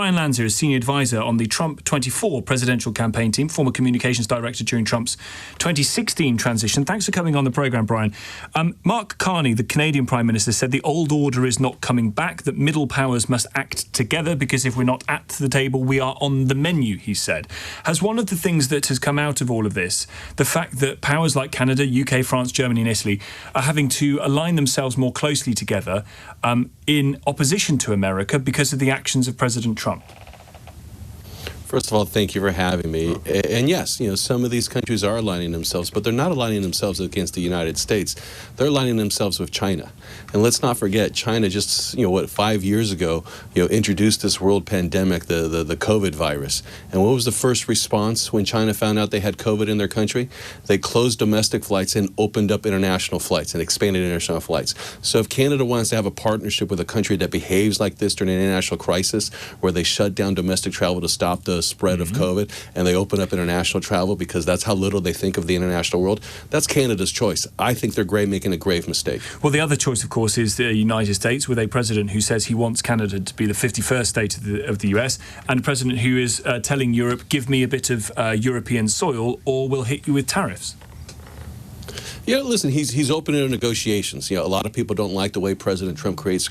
Bryan Lanza is senior advisor on the Trump 24 presidential campaign team, former communications director during Trump's 2016 transition. Thanks for coming on the programme, Bryan. Mark Carney, the Canadian Prime Minister, said the old order is not coming back, that middle powers must act together because if we're not at the table, we are on the menu, he said. Has one of the things that has come out of all of this, the fact that powers like Canada, UK, France, Germany and Italy are having to align themselves more closely together in opposition to America because of the actions of President Trump? First of all, thank you for having me. And yes, some of these countries are aligning themselves, but they're not aligning themselves against the United States. They're aligning themselves with China. And let's not forget, China just, 5 years ago, introduced this world pandemic, the COVID virus. And what was the first response when China found out they had COVID in their country? They closed domestic flights and opened up international flights and expanded international flights. So if Canada wants to have a partnership with a country that behaves like this during an international crisis, where they shut down domestic travel to stop the spread of COVID, and they open up international travel because that's how little they think of the international world, that's Canada's choice. I think they're making a grave mistake. Well, the other choice, of course, is the United States, with a president who says he wants Canada to be the 51st state of the US, and a president who is telling Europe, give me a bit of European soil or we'll hit you with tariffs. Listen, he's open to negotiations. A lot of people don't like the way President Trump creates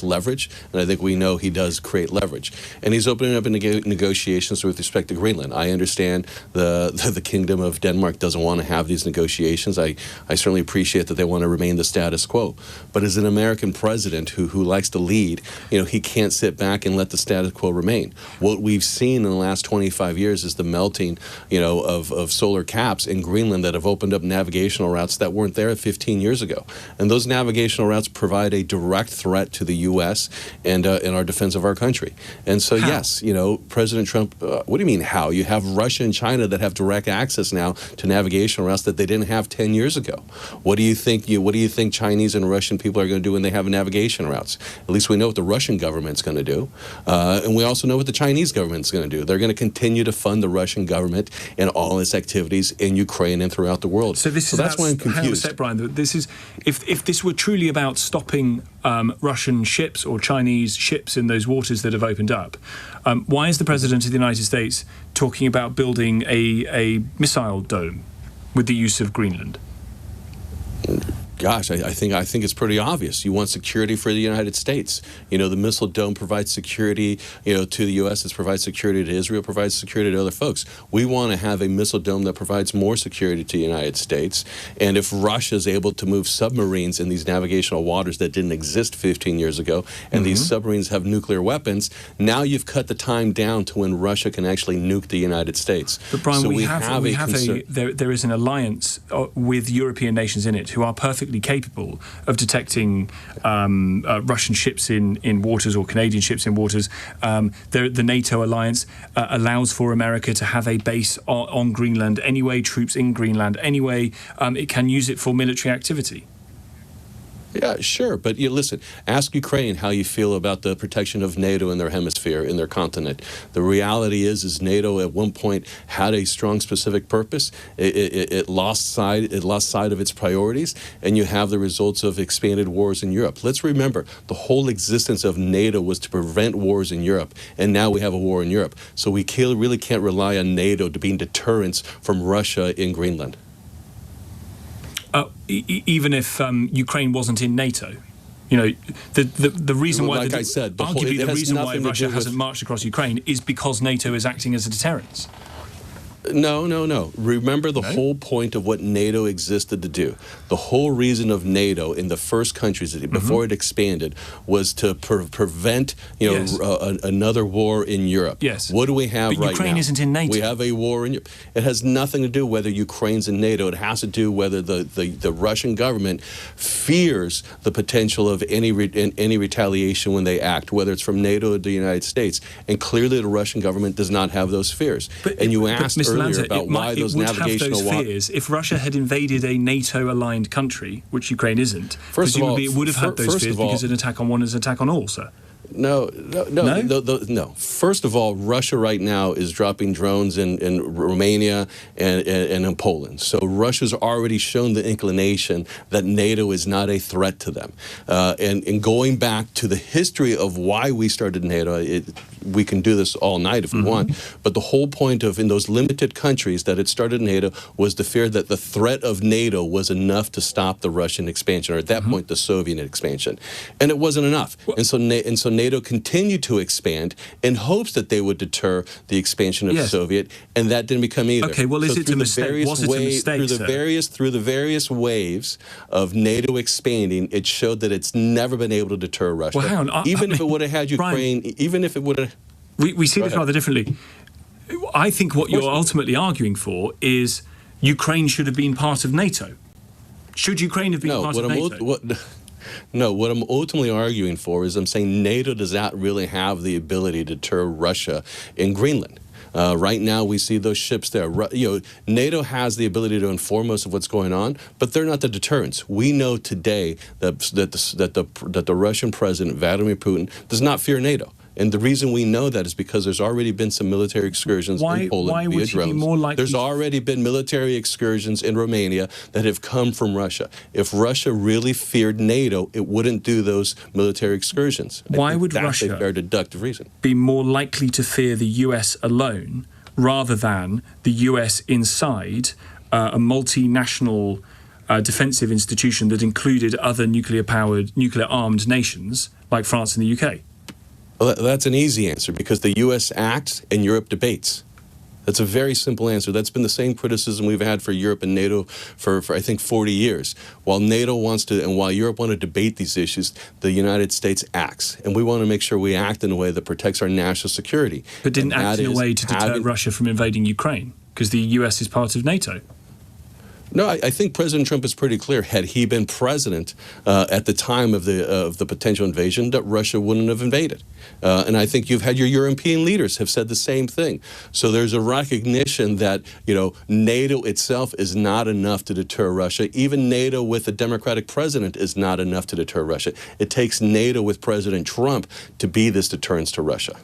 leverage, and I think we know he does create leverage. And he's opening up in negotiations with respect to Greenland. I understand the Kingdom of Denmark doesn't want to have these negotiations. I certainly appreciate that they want to remain the status quo. But as an American president who likes to lead, he can't sit back and let the status quo remain. What we've seen in the last 25 years is the melting, of solar caps in Greenland that have opened up navigational routes that weren't there 15 years ago. And those navigational routes provide a direct threat to the U.S. and our defense of our country. And so, yes, President Trump, what do you mean how? You have Russia and China that have direct access now to navigational routes that they didn't have 10 years ago. What do you think Chinese and Russian people are going to do when they have navigation routes? At least we know what the Russian government's going to do. And we also know what the Chinese government's going to do. They're going to continue to fund the Russian government and all its activities in Ukraine and throughout the world. So that's why I'm confused. Hang on a sec, Bryan. This is, if this were truly about stopping Russian ships or Chinese ships in those waters that have opened up, why is the President of the United States talking about building a missile dome with the use of Greenland? Gosh, I think it's pretty obvious. You want security for the United States. The missile dome provides security, to the U.S. It provides security to Israel, provides security to other folks. We want to have a missile dome that provides more security to the United States. And if Russia is able to move submarines in these navigational waters that didn't exist 15 years ago, and these submarines have nuclear weapons, now you've cut the time down to when Russia can actually nuke the United States. But Bryan, so there is an alliance with European nations in it who are perfectly capable of detecting Russian ships in waters or Canadian ships in waters. The NATO alliance allows for America to have a base on Greenland anyway, troops in Greenland anyway. It can use it for military activity. Yeah, sure. But listen, ask Ukraine how you feel about the protection of NATO in their hemisphere, in their continent. The reality is NATO at one point had a strong specific purpose. It lost sight of its priorities, and you have the results of expanded wars in Europe. Let's remember, the whole existence of NATO was to prevent wars in Europe, and now we have a war in Europe. So we really can't rely on NATO to be deterrence from Russia in Greenland. Even if Ukraine wasn't in NATO, the reason why, like I said, arguably the reason why Russia hasn't marched across Ukraine is because NATO is acting as a deterrence. No. Remember the whole point of what NATO existed to do. The whole reason of NATO in the first countries before it expanded was to prevent another war in Europe. Yes. What do we have right now? Ukraine isn't in NATO. We have a war in Europe. It has nothing to do whether Ukraine's in NATO. It has to do whether the Russian government fears the potential of any retaliation when they act, whether it's from NATO or the United States. And clearly the Russian government does not have those fears. And you asked earlier about why those navigational fears. If Russia had invaded a NATO-aligned country, which Ukraine isn't, presumably it would have had those fears because an attack on one is an attack on all, sir. No. First of all, Russia right now is dropping drones in Romania and in Poland. So Russia's already shown the inclination that NATO is not a threat to them. And going back to the history of why we started NATO, we can do this all night if we want, but the whole point of, in those limited countries that it started NATO, was the fear that the threat of NATO was enough to stop the Russian expansion, or at that point the Soviet expansion. And it wasn't enough. And so NATO continued to expand in hopes that they would deter the expansion of the Soviet, and that didn't become either. Okay, well, is it a mistake? Was it a mistake, through the various waves of NATO expanding, it showed that it's never been able to deter Russia. Well, hang on. Even if it would have had Ukraine, Brian, even if it would have... We see this rather differently. I think what you're ultimately arguing for is Ukraine should have been part of NATO. Should Ukraine have been part of NATO? No, what I'm ultimately arguing for is I'm saying NATO does not really have the ability to deter Russia in Greenland. Right now, we see those ships there. NATO has the ability to inform us of what's going on, but they're not the deterrents. We know today that the Russian president, Vladimir Putin, does not fear NATO. And the reason we know that is because there's already been some military excursions in Poland via drones. There's already been military excursions in Romania that have come from Russia. If Russia really feared NATO, it wouldn't do those military excursions. Why would Russia, that's a very deductive reason, be more likely to fear the US alone rather than the US inside a multinational defensive institution that included other nuclear-armed nations like France and the UK? Well, that's an easy answer, because the U.S. acts and Europe debates. That's a very simple answer. That's been the same criticism we've had for Europe and NATO for I think, 40 years. While NATO wants to, and while Europe want to debate these issues, the United States acts. And we want to make sure we act in a way that protects our national security. But didn't act in a way to deter Russia from invading Ukraine, because the U.S. is part of NATO. No, I think President Trump is pretty clear. Had he been president at the time of the potential invasion, that Russia wouldn't have invaded. And I think you've had your European leaders have said the same thing. So there's a recognition that, NATO itself is not enough to deter Russia. Even NATO with a Democratic president is not enough to deter Russia. It takes NATO with President Trump to be this deterrence to Russia.